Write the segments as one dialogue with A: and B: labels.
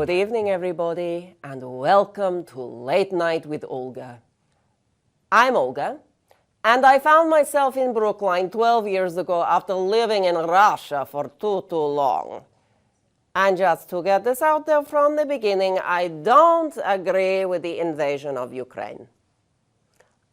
A: Good evening, everybody, and welcome to Late Night with Olga. I'm Olga, and I found myself in Brookline 12 years ago after living in Russia for too long. And just to get this out there from the beginning, I don't agree with the invasion of Ukraine.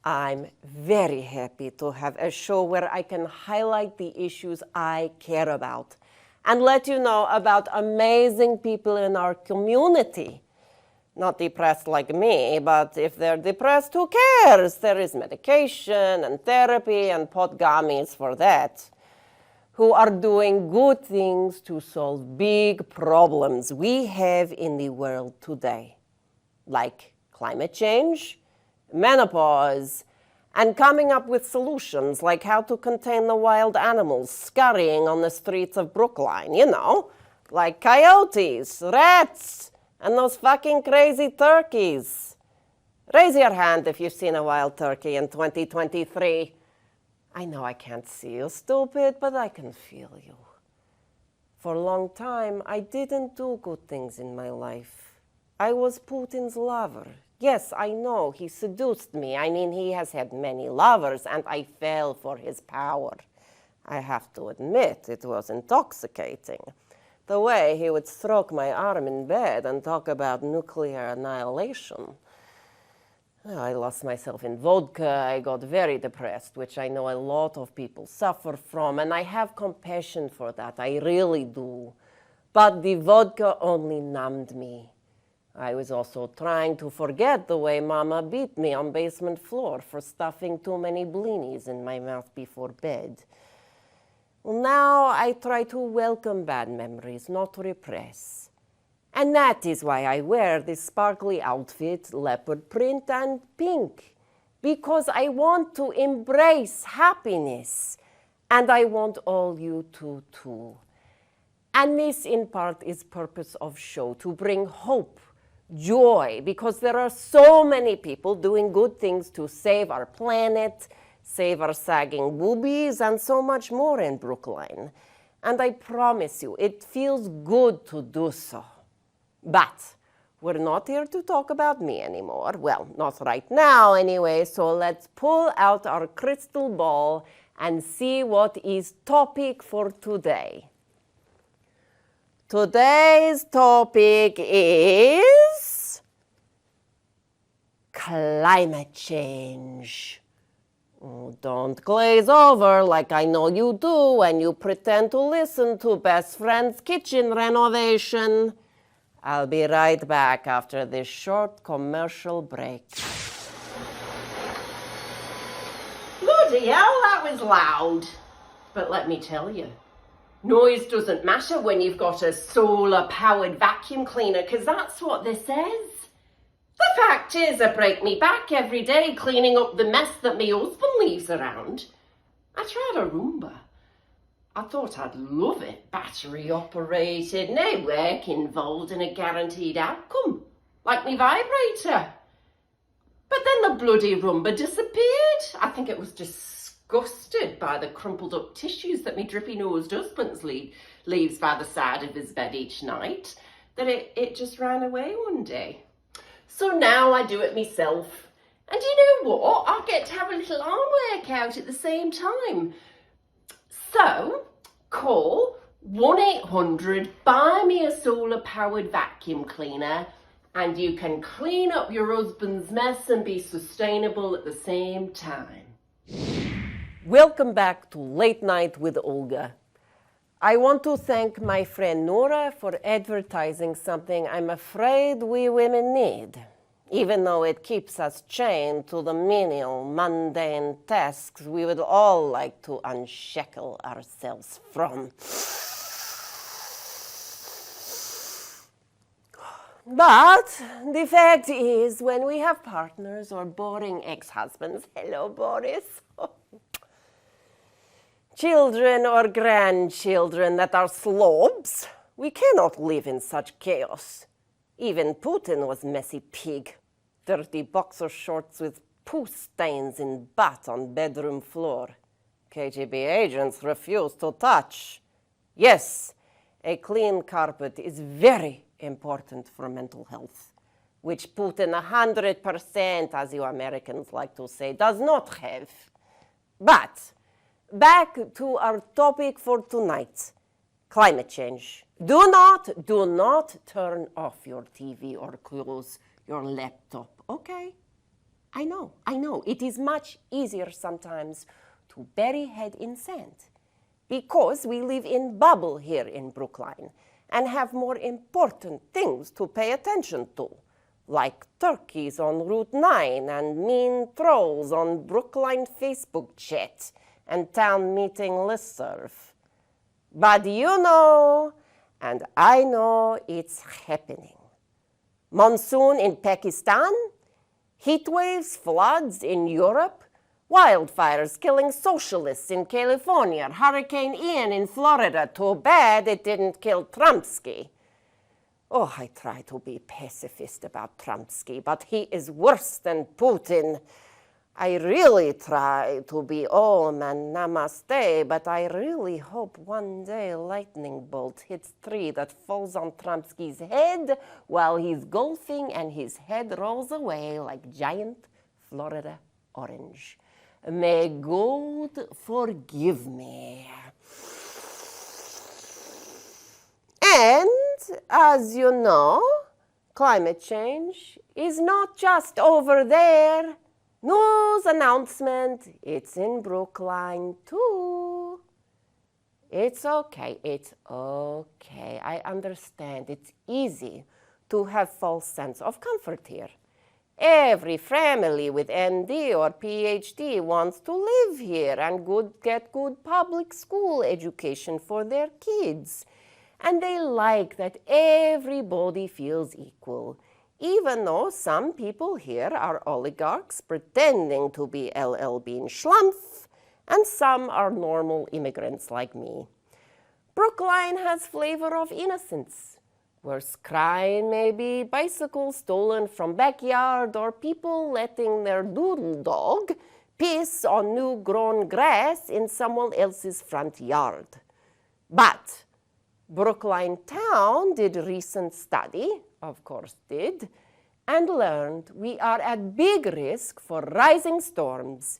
A: I'm very happy to have a show where I can highlight the issues I care about and let you know about amazing people in our community. Not depressed like me, but if they're depressed, who cares? There is medication and therapy and pot gummies for that. Who are doing good things to solve big problems we have in the world today, like climate change, menopause, and coming up with solutions like how to contain the wild animals scurrying on the streets of Brookline, like coyotes, rats, and those fucking crazy turkeys. Raise your hand if you've seen a wild turkey in 2023. I know I can't see you, stupid, but I can feel you. For a long time, I didn't do good things in my life. I was Putin's lover. Yes, I know, he seduced me. I mean, he has had many lovers, and I fell for his power. I have to admit, it was intoxicating. The way he would stroke my arm in bed and talk about nuclear annihilation. I lost myself in vodka. I got very depressed, which I know a lot of people suffer from, and I have compassion for that. I really do. But the vodka only numbed me. I was also trying to forget the way Mama beat me on basement floor for stuffing too many blinis in my mouth before bed. Well, now I try to welcome bad memories, not repress. And that is why I wear this sparkly outfit, leopard print and pink. Because I want to embrace happiness. And I want all you to too. And this in part is purpose of show, to bring hope, joy, because there are so many people doing good things to save our planet, save our sagging boobies, and so much more in Brookline. And I promise you, it feels good to do so. But we're not here to talk about me anymore. Well, not right now anyway, so let's pull out our crystal ball and see what is topic for today. Today's topic is climate change. Oh, don't glaze over like I know you do when you pretend to listen to best friend's kitchen renovation. I'll be right back after this short commercial break. Bloody hell, that was loud. But let me tell you, noise doesn't matter when you've got a solar-powered vacuum cleaner, because that's what this is. The fact is, I break me back every day cleaning up the mess that my husband leaves around. I tried a Roomba. I thought I'd love it, battery-operated, no work involved and a guaranteed outcome, like my vibrator. But then the bloody Roomba disappeared. I think it was disgusted by the crumpled-up tissues that my drippy-nosed husband leaves by the side of his bed each night, that it just ran away one day. So now I do it myself. And you know what? I get to have a little arm workout at the same time. So, call 1-800 buy me a solar-powered vacuum cleaner and you can clean up your husband's mess and be sustainable at the same time. Welcome back to Late Night with Olga. I want to thank my friend Nora for advertising something I'm afraid we women need, even though it keeps us chained to the menial, mundane tasks we would all like to unshackle ourselves from. But the fact is, when we have partners or boring ex-husbands, hello Boris, children or grandchildren that are slobs, we cannot live in such chaos. Even Putin was messy pig. Dirty boxer shorts with poo stains in butt on bedroom floor. KGB agents refuse to touch. Yes, a clean carpet is very, important for mental health, which Putin 100%, as you Americans like to say, does not have. But back to our topic for tonight, climate change. Do not turn off your TV or close your laptop, okay? I know. It is much easier sometimes to bury head in sand because we live in bubble here in Brookline and have more important things to pay attention to, like turkeys on Route 9 and mean trolls on Brookline Facebook chat and town meeting listserv. But you know, and I know it's happening. Monsoon in Pakistan, heat waves, floods in Europe, wildfires killing socialists in California, Hurricane Ian in Florida. Too bad it didn't kill Trumpsky. Oh, I try to be pacifist about Trumpsky, but he is worse than Putin. I really try to be Om and Namaste, but I really hope one day a lightning bolt hits a tree that falls on Trumpsky's head while he's golfing and his head rolls away like giant Florida orange. May God forgive me. And, as you know, climate change is not just over there. News announcement, it's in Brookline too. It's okay. I understand. It's easy to have false sense of comfort here. Every family with MD or PhD wants to live here and get good public school education for their kids. And they like that everybody feels equal, even though some people here are oligarchs pretending to be LL Bean Schlumpf, and some are normal immigrants like me. Brookline has flavor of innocence. Worst crime may be bicycles stolen from backyard or people letting their doodle dog piss on new grown grass in someone else's front yard. But Brookline town did a recent study, of course did, and learned we are at big risk for rising storms.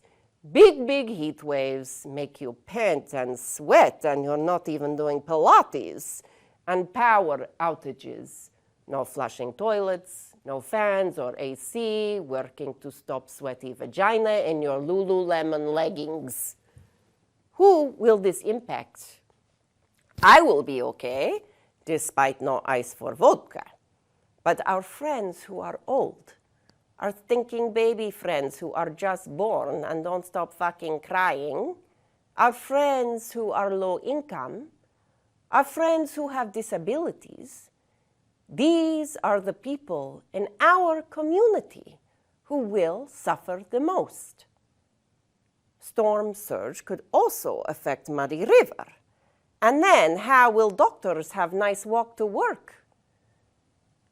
A: Big heat waves make you pant and sweat and you're not even doing Pilates. And power outages. No flushing toilets, no fans or AC, working to stop sweaty vagina in your Lululemon leggings. Who will this impact? I will be okay, despite no ice for vodka. But our friends who are old, our thinking baby friends who are just born and don't stop fucking crying, our friends who are low income, our friends who have disabilities, these are the people in our community who will suffer the most. Storm surge could also affect Muddy River. And then how will doctors have nice walk to work?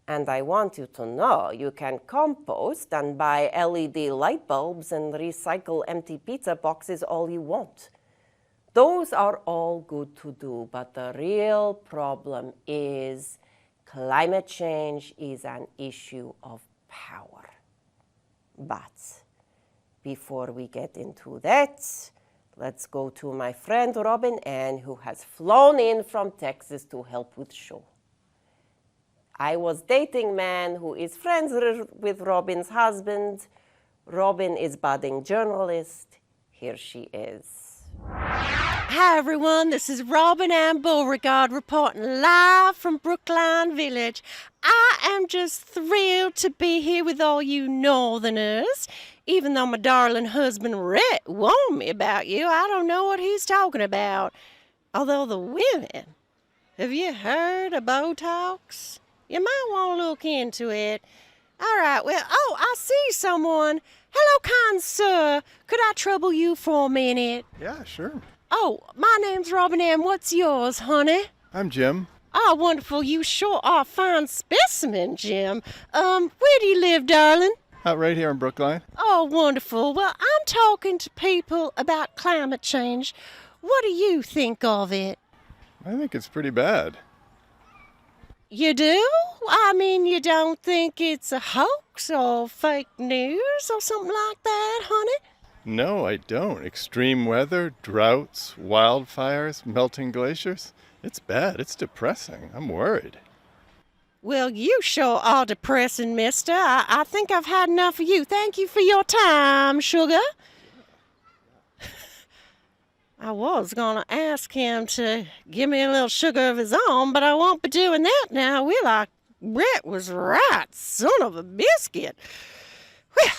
A: And I want you to know you can compost and buy LED light bulbs and recycle empty pizza boxes all you want. Those are all good to do, but the real problem is climate change is an issue of power. But before we get into that, let's go to my friend Robin-Anne, who has flown in from Texas to help with show. I was dating a man who is friends with Robin's husband. Robin is budding journalist. Here she is.
B: Hi everyone, this is Robin-Anne Beauregard reporting live from Brookline Village. I am just thrilled to be here with all you northerners. Even though my darling husband Rhett warned me about you, I don't know what he's talking about. Although the women, have you heard of Botox? You might want to look into it. All right, well, I see someone. Hello, kind sir. Could I trouble you for a minute?
C: Yeah, sure.
B: Oh, my name's Robin-Anne. What's yours, honey?
C: I'm Jim.
B: Oh, wonderful. You sure are a fine specimen, Jim. Where do you live, darling?
C: Out right here in Brookline.
B: Oh, wonderful. Well, I'm talking to people about climate change. What do you think of it?
C: I think it's pretty bad.
B: You do? I mean, you don't think it's a hoax or fake news or something like that, honey?
C: No, I don't. Extreme weather, droughts, wildfires, melting glaciers. It's bad. It's depressing. I'm worried.
B: Well, you sure are depressing, mister. I think I've had enough of you. Thank you for your time, sugar. I was gonna ask him to give me a little sugar of his own, but I won't be doing that now, will I? Brett was right, son of a biscuit. Well,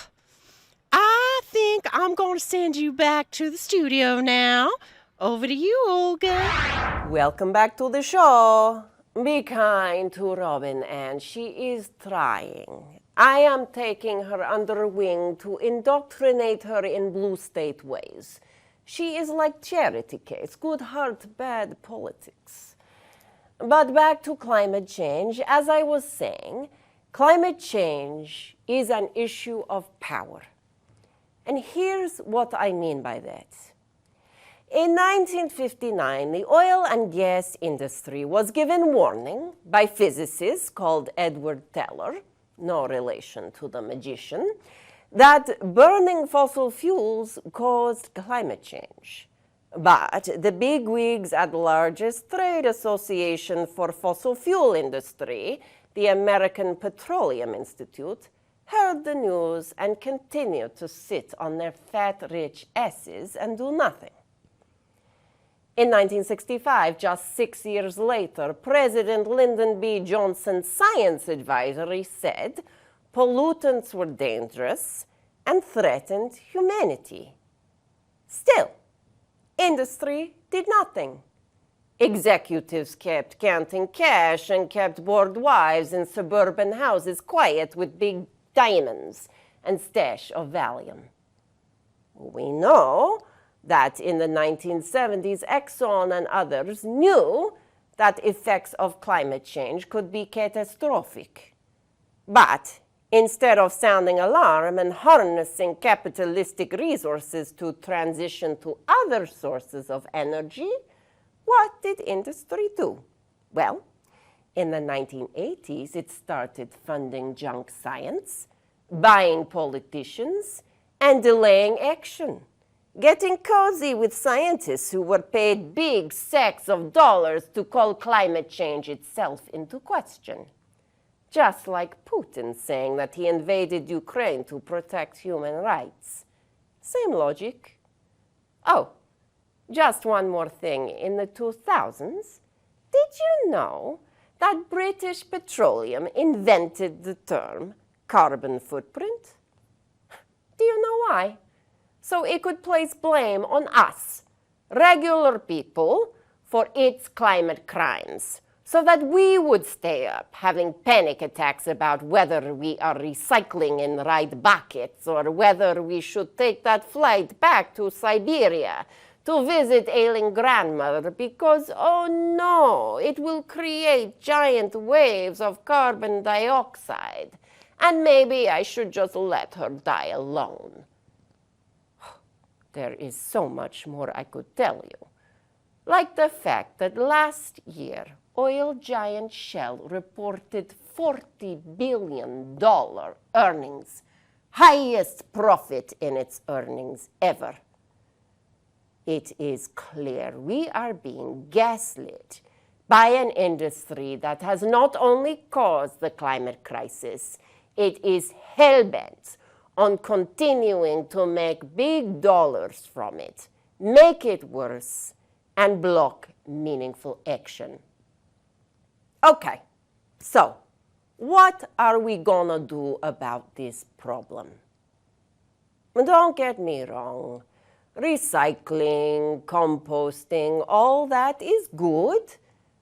B: I think I'm gonna send you back to the studio now. Over to you, Olga.
A: Welcome back to the show. Be kind to Robin, and she is trying. I am taking her under wing to indoctrinate her in blue state ways. She is like charity case, good heart, bad politics. But back to climate change. As I was saying, climate change is an issue of power. And here's what I mean by that. In 1959, the oil and gas industry was given warning by physicists called Edward Teller, no relation to the magician, that burning fossil fuels caused climate change. But the bigwigs at the largest trade association for fossil fuel industry, the American Petroleum Institute, heard the news and continued to sit on their fat, rich asses and do nothing. In 1965, just 6 years later, President Lyndon B. Johnson's science advisory said pollutants were dangerous and threatened humanity. Still, industry did nothing. Executives kept counting cash and kept bored wives in suburban houses quiet with big diamonds and stash of Valium. We know that in the 1970s, Exxon and others knew that effects of climate change could be catastrophic. But instead of sounding alarm and harnessing capitalistic resources to transition to other sources of energy, what did industry do? Well, in the 1980s, it started funding junk science, buying politicians, and delaying action, getting cozy with scientists who were paid big sacks of dollars to call climate change itself into question. Just like Putin saying that he invaded Ukraine to protect human rights. Same logic. Oh, just one more thing. In the 2000s, did you know that British Petroleum invented the term carbon footprint? Do you know why? So it could place blame on us, regular people, for its climate crimes, so that we would stay up having panic attacks about whether we are recycling in the right buckets or whether we should take that flight back to Siberia to visit ailing grandmother because, oh no, it will create giant waves of carbon dioxide, and maybe I should just let her die alone. There is so much more I could tell you. Like the fact that last year, oil giant Shell reported $40 billion earnings, highest profit in its earnings ever. It is clear we are being gaslit by an industry that has not only caused the climate crisis, it is hell-bent on continuing to make big dollars from it, make it worse, and block meaningful action. Okay, so what are we gonna do about this problem? Don't get me wrong. Recycling, composting, all that is good.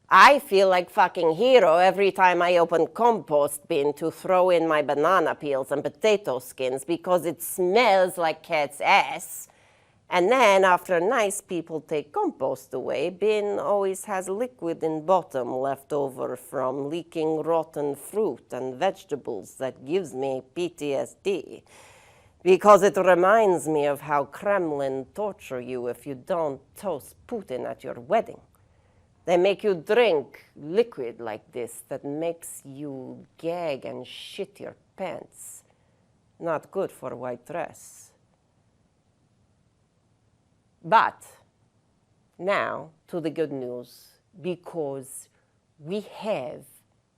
A: I feel like fucking hero every time I open compost bin to throw in my banana peels and potato skins because it smells like cat's ass. And then after nice people take compost away, bin always has liquid in bottom left over from leaking rotten fruit and vegetables that gives me PTSD. Because it reminds me of how Kremlin torture you if you don't toast Putin at your wedding. They make you drink liquid like this that makes you gag and shit your pants. Not good for a white dress. But now to the good news, because we have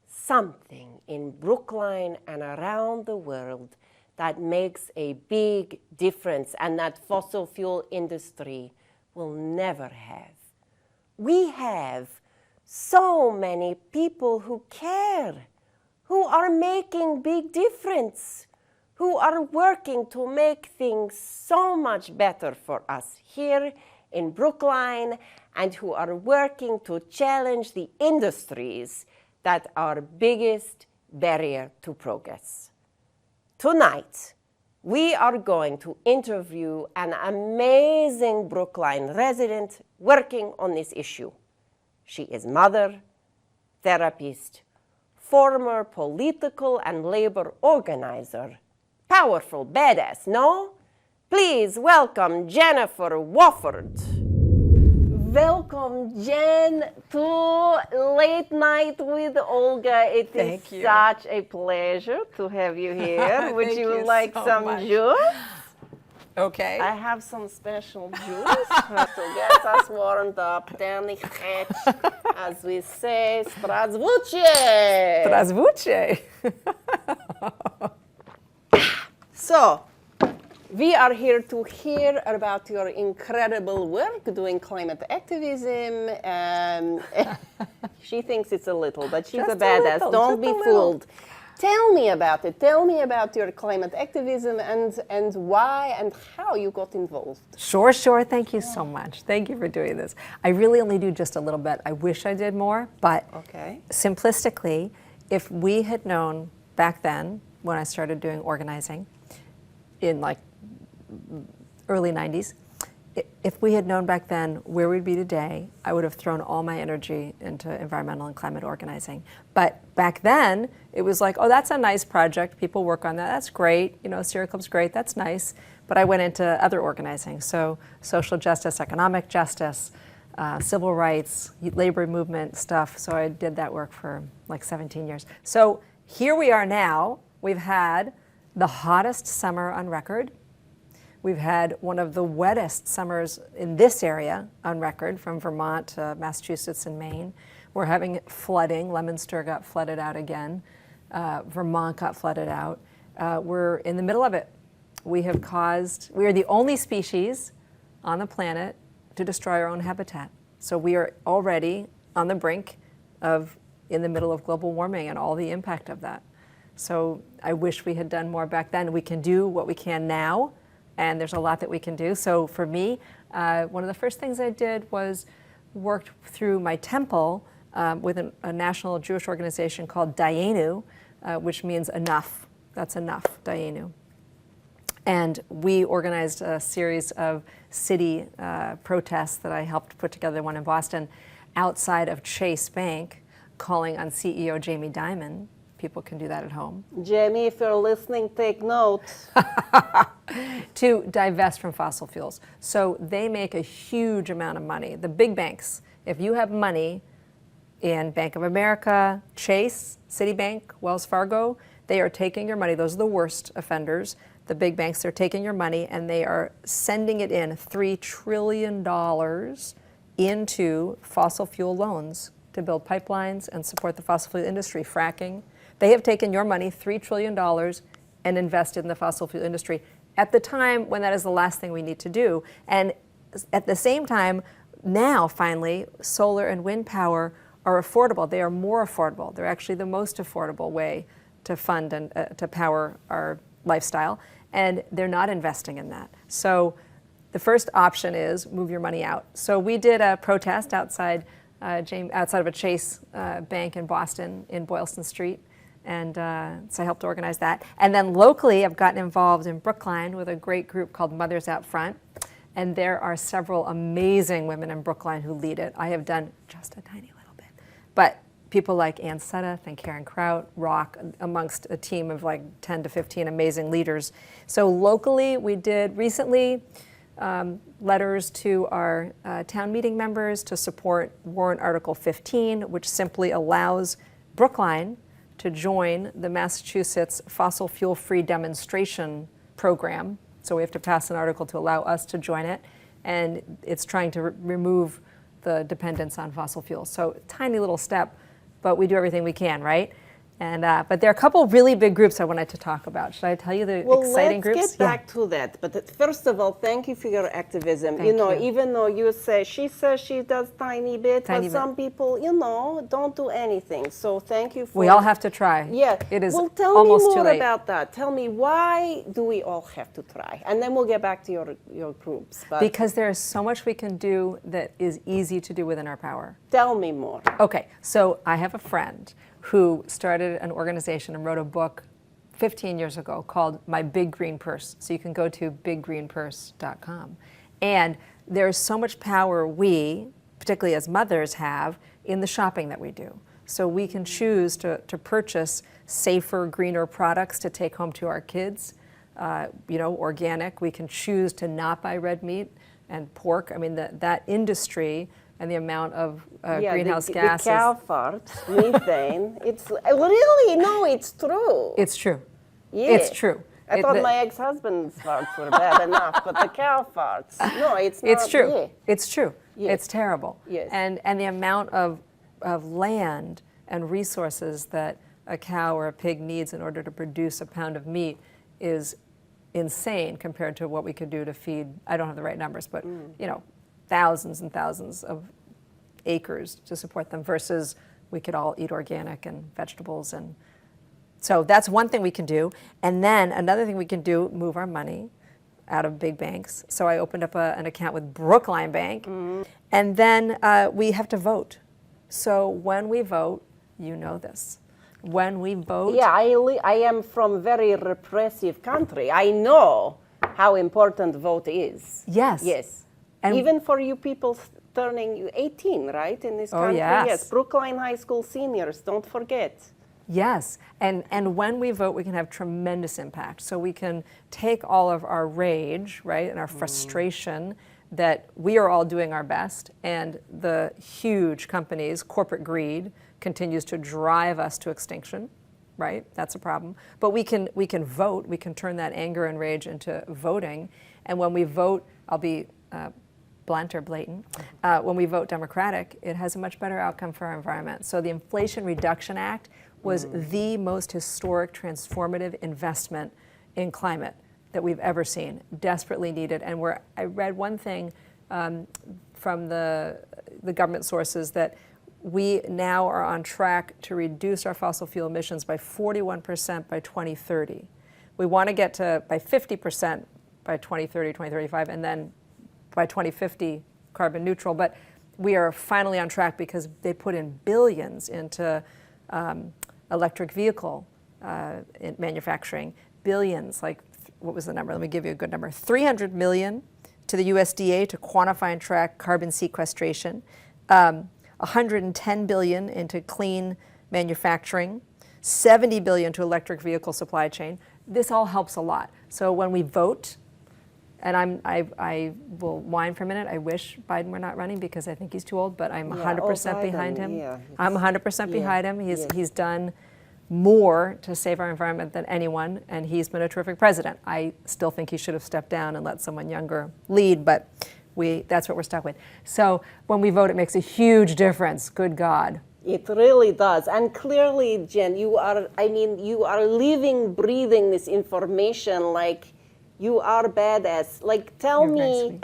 A: something in Brookline and around the world that makes a big difference and that fossil fuel industry will never have. We have so many people who care, who are making big difference, who are working to make things so much better for us here in Brookline, and who are working to challenge the industries that are biggest barrier to progress. Tonight, we are going to interview an amazing Brookline resident working on this issue. She is mother, therapist, former political and labor organizer, powerful badass, no? Please welcome Jennifer Wofford. Welcome, Jen, to Late Night with Olga. It is such a pleasure to have you here. Would you like some juice?
D: Okay.
A: I have some special juice to get us warmed up. Dernich hatch, as we say, Strasvuce.
D: Strasvuce.
A: So, we are here to hear about your incredible work doing climate activism. She thinks it's a little, but she's
D: Just
A: a badass.
D: little,
A: Don't be
D: just a little.
A: fooled. Tell me about it. Tell me about your climate activism and why and how you got involved.
D: Sure. Thank you so much. Thank you for doing this. I really only do just a little bit. I wish I did more, but simplistically, if we had known back then, when I started doing organizing in like early 90s, if we had known back then where we'd be today, I would have thrown all my energy into environmental and climate organizing. But back then, it was like, oh, that's a nice project. People work on that. That's great. You know, Sierra Club's great. That's nice. But I went into other organizing. So social justice, economic justice, civil rights, labor movement stuff. So I did that work for like 17 years. So here we are now. We've had the hottest summer on record. We've had one of the wettest summers in this area on record, from Vermont to Massachusetts and Maine. We're having flooding. Leominster got flooded out again. Vermont got flooded out. We're in the middle of it. We are the only species on the planet to destroy our own habitat. So we are already on the brink of, in the middle of global warming and all the impact of that. So I wish we had done more back then. We can do what we can now, and there's a lot that we can do. So for me, one of the first things I did was worked through my temple with a national Jewish organization called Dayenu, which means enough. That's enough, Dayenu. And we organized a series of city protests that I helped put together, one in Boston, outside of Chase Bank, calling on CEO Jamie Dimon. People can do that at home.
A: Jamie, if you're listening, take note.
D: To divest from fossil fuels. So they make a huge amount of money. The big banks, if you have money in Bank of America, Chase, Citibank, Wells Fargo, they are taking your money. Those are the worst offenders. The big banks, they're taking your money and they are sending it in $3 trillion into fossil fuel loans to build pipelines and support the fossil fuel industry, fracking. They have taken your money, $3 trillion, and invested in the fossil fuel industry at the time when that is the last thing we need to do. And at the same time, now finally, solar and wind power are affordable. They are more affordable. They're actually the most affordable way to fund and to power our lifestyle. And they're not investing in that. So the first option is move your money out. So we did a protest outside of a Chase bank in Boston in Boylston Street. And so I helped organize that. And then locally, I've gotten involved in Brookline with a great group called Mothers Out Front. And there are several amazing women in Brookline who lead it. I have done just a tiny little bit. But people like Ann Sudduth and Karen Kraut rock amongst a team of like 10 to 15 amazing leaders. So locally, we did recently, letters to our town meeting members to support warrant Article 15, which simply allows Brookline to join the Massachusetts fossil fuel-free demonstration program. So we have to pass an article to allow us to join it, and it's trying to remove the dependence on fossil fuels. So tiny little step, but we do everything we can, right? And but there are a couple really big groups I wanted to talk about. Should I tell you the exciting groups?
A: Well, let's get back to that. But first of all, thank you for your activism.
D: Thank you.
A: Even though you say she says she does tiny bit,
D: Tiny
A: but some
D: bit.
A: people, don't do anything. So thank you for.
D: We all have to try.
A: Yeah.
D: It is
A: well, tell
D: almost
A: me
D: too
A: more
D: late.
A: about that. Tell me, why do we all have to try? And then we'll get back to your groups. But
D: Because there is so much we can do that is easy to do within our power.
A: tell me more.
D: Okay, so I have a friend who started an organization and wrote a book 15 years ago called My Big Green Purse. So you can go to biggreenpurse.com. And there's so much power we, particularly as mothers, have in the shopping that we do. So we can choose to purchase safer, greener products to take home to our kids, organic. We can choose to not buy red meat and pork. I mean, that industry and the amount of greenhouse gases.
A: The cow farts, methane. It's really, no, it's true.
D: It's true.
A: Yeah.
D: It's true.
A: I thought my ex-husband's farts were bad enough, but the cow farts. No, it's not.
D: It's true.
A: Yeah.
D: It's true.
A: Yes.
D: It's terrible.
A: Yes.
D: And the amount of land and resources that a cow or a pig needs in order to produce a pound of meat is insane compared to what we could do to feed, I don't have the right numbers, but thousands and thousands of acres to support them, versus we could all eat organic and vegetables. And so that's one thing we can do. And then another thing we can do, move our money out of big banks. So I opened up an account with Brookline Bank. And then we have to vote. So when we vote, you know this. When we vote.
A: Yeah, I am from a very repressive country. I know how important vote is.
D: Yes.
A: Yes.
D: And
A: even for you people turning 18, right, in this country?
D: Yes.
A: Brookline High School seniors, don't forget.
D: Yes, and when we vote, we can have tremendous impact. So we can take all of our rage, right, and our frustration that we are all doing our best, and the huge companies, corporate greed, continues to drive us to extinction, right? That's a problem. But we can vote. We can turn that anger and rage into voting. And when we vote, I'll be blunt or blatant, when we vote Democratic, it has a much better outcome for our environment. So the Inflation Reduction Act was the most historic, transformative investment in climate that we've ever seen, desperately needed. And I read one thing from the government sources that we now are on track to reduce our fossil fuel emissions by 41% by 2030. We want to get to by 50% by 2030, 2035, and then by 2050 carbon neutral. But we are finally on track because they put in billions into electric vehicle in manufacturing. Billions, like, what was the number? Let me give you a good number. 300 million to the USDA to quantify and track carbon sequestration. 110 billion into clean manufacturing. 70 billion to electric vehicle supply chain. This all helps a lot. So when we vote, and I will whine for a minute. I wish Biden were not running because I think he's too old, but I'm 100% behind him.
A: Yeah,
D: I'm 100% behind him. He's done more to save our environment than anyone, and he's been a terrific president. I still think he should have stepped down and let someone younger lead, but that's what we're stuck with. So when we vote, it makes a huge difference. Good God.
A: It really does. And clearly, Jen, you are living, breathing this information like you are badass. Like, tell me,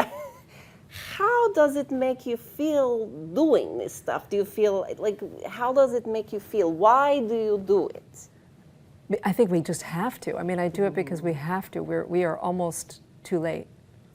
A: how does it make you feel doing this stuff? Do you feel, like, how does it make you feel? Why do you do it?
D: I think we just have to. I mean, I do it because we have to. We are almost too late.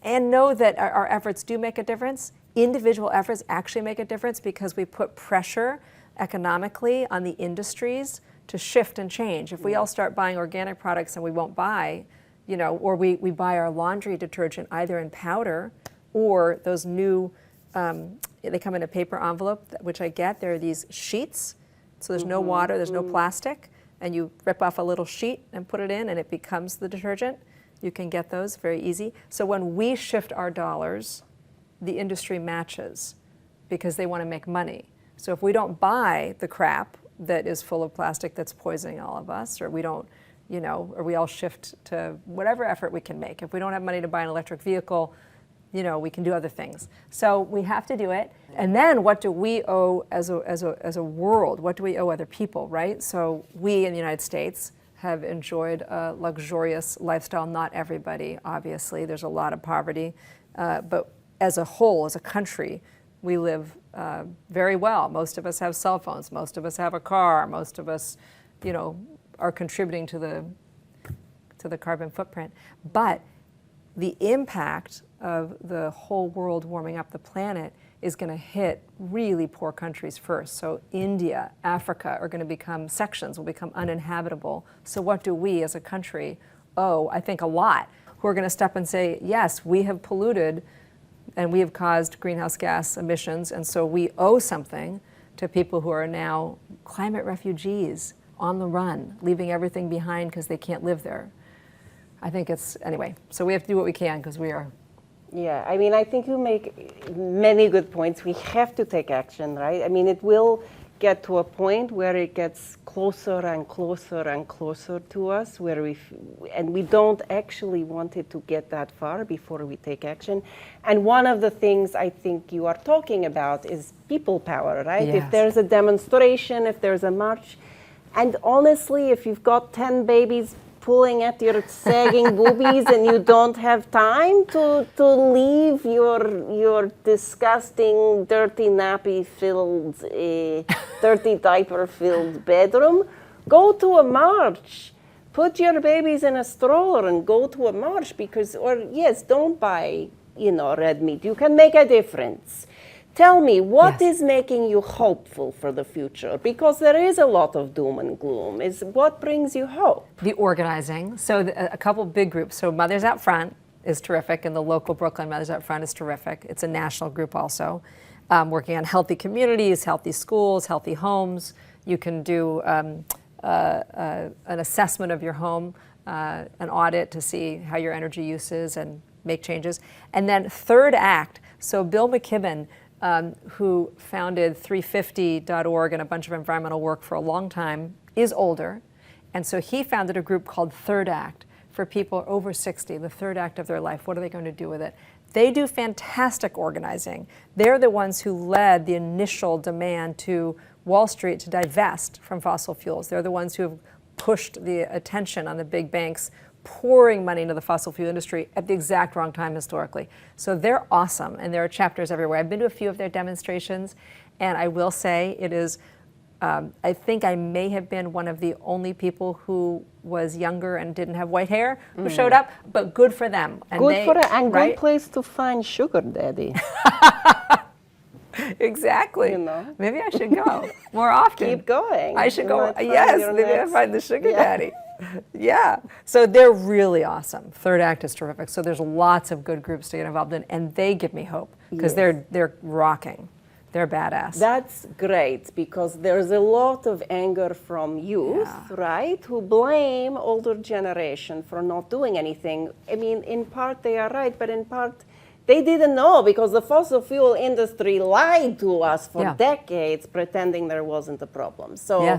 D: And know that our efforts do make a difference. Individual efforts actually make a difference because we put pressure economically on the industries to shift and change. If we all start buying organic products and we won't buy, or we buy our laundry detergent either in powder or those new, they come in a paper envelope, which I get. There are these sheets, so there's no water, there's no plastic, and you rip off a little sheet and put it in and it becomes the detergent. You can get those very easy. So when we shift our dollars, the industry matches because they want to make money. So if we don't buy the crap that is full of plastic that's poisoning all of us, or we don't, or we all shift to whatever effort we can make. If we don't have money to buy an electric vehicle, we can do other things. So we have to do it. And then what do we owe as a world? What do we owe other people, right? So we in the United States have enjoyed a luxurious lifestyle. Not everybody, obviously. There's a lot of poverty. But as a whole, as a country, we live very well. Most of us have cell phones. Most of us have a car. Most of us, are contributing to the carbon footprint. But the impact of the whole world warming up the planet is going to hit really poor countries first. So India, Africa are going to become sections, will become uninhabitable. So what do we as a country owe? I think a lot. Who are going to step and say, yes, we have polluted and we have caused greenhouse gas emissions, and so we owe something to people who are now climate refugees on the run, leaving everything behind because they can't live there. I think anyway, so we have to do what we can because we are.
A: Yeah, I think you make many good points. We have to take action, right? It will get to a point where it gets closer and closer and closer to us, where we don't actually want it to get that far before we take action. And one of the things I think you are talking about is people power, right?
D: Yes.
A: If there's a demonstration, if there's a march, and honestly, if you've got 10 babies pulling at your sagging boobies and you don't have time to leave your disgusting, dirty nappy-filled, dirty diaper-filled bedroom, go to a march. Put your babies in a stroller and go to a march don't buy, red meat. You can make a difference. Tell me, what is making you hopeful for the future? Because there is a lot of doom and gloom. What brings you hope?
D: The organizing. So a couple big groups. So Mothers Out Front is terrific, and the local Brookline Mothers Out Front is terrific. It's a national group also, working on healthy communities, healthy schools, healthy homes. You can do an assessment of your home, an audit to see how your energy use is and make changes. And then Third Act. So Bill McKibben, who founded 350.org and a bunch of environmental work for a long time, is older. And so he founded a group called Third Act for people over 60, the third act of their life. What are they going to do with it? They do fantastic organizing. They're the ones who led the initial demand to Wall Street to divest from fossil fuels. They're the ones who have pushed the attention on the big banks pouring money into the fossil fuel industry at the exact wrong time historically. So they're awesome, and there are chapters everywhere. I've been to a few of their demonstrations, and I will say it is, I think I may have been one of the only people who was younger and didn't have white hair who showed up, but good for them. And
A: good place to find sugar daddy.
D: Exactly. Maybe I should go more often.
A: Keep going.
D: I should go. Yes, maybe I find the sugar daddy. Yeah. So they're really awesome. Third Act is terrific. So there's lots of good groups to get involved in, and they give me hope because they're rocking. They're badass.
A: That's great, because there's a lot of anger from youth, right, who blame older generation for not doing anything. In part they are right, but in part they didn't know, because the fossil fuel industry lied to us for decades, pretending there wasn't a problem. So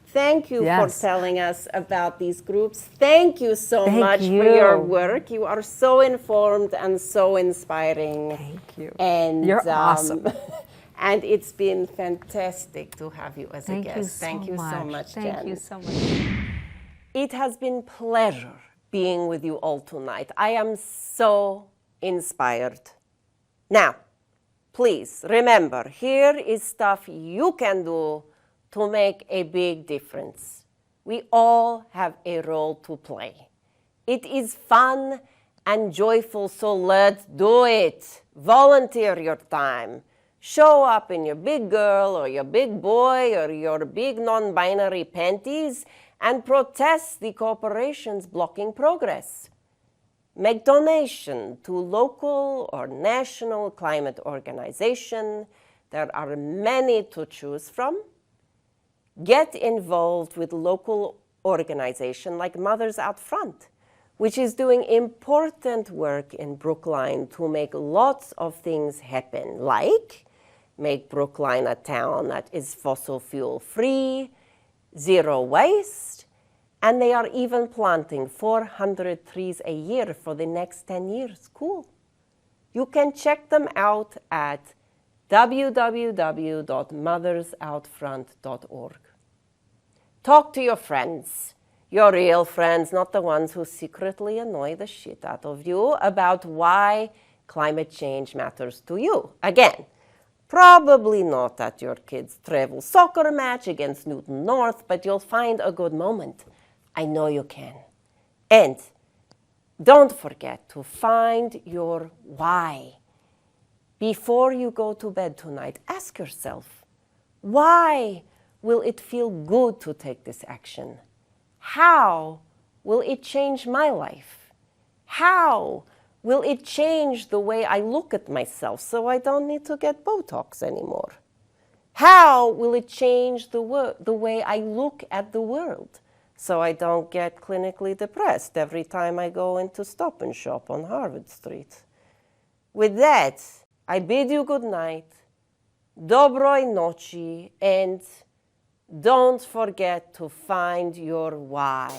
A: thank you for telling us about these groups. Thank you so much for your work. You are so informed and so inspiring.
D: Thank you.
A: And
D: you're awesome.
A: And it's been fantastic to have you as a guest. Thank you so much, Jen.
D: Thank you so much.
A: It has been pleasure being with you all tonight. I am so inspired. Now, please remember, here is stuff you can do to make a big difference. We all have a role to play. It is fun and joyful, so let's do it. Volunteer your time. Show up in your big girl or your big boy or your big non-binary panties and protest the corporations blocking progress. Make donation to local or national climate organization. There are many to choose from. Get involved with local organization like Mothers Out Front, which is doing important work in Brookline to make lots of things happen, like make Brookline a town that is fossil fuel free, zero waste, and they are even planting 400 trees a year for the next 10 years. Cool. You can check them out at www.mothersoutfront.org. Talk to your friends, your real friends, not the ones who secretly annoy the shit out of you, about why climate change matters to you. Again, probably not at your kids' travel soccer match against Newton North, but you'll find a good moment. I know you can. And don't forget to find your why. Before you go to bed tonight, ask yourself, why will it feel good to take this action? How will it change my life? How will it change the way I look at myself so I don't need to get Botox anymore? How will it change the way I look at the world so I don't get clinically depressed every time I go into Stop and Shop on Harvard Street? With that, I bid you good night, dobroj noci, and don't forget to find your why.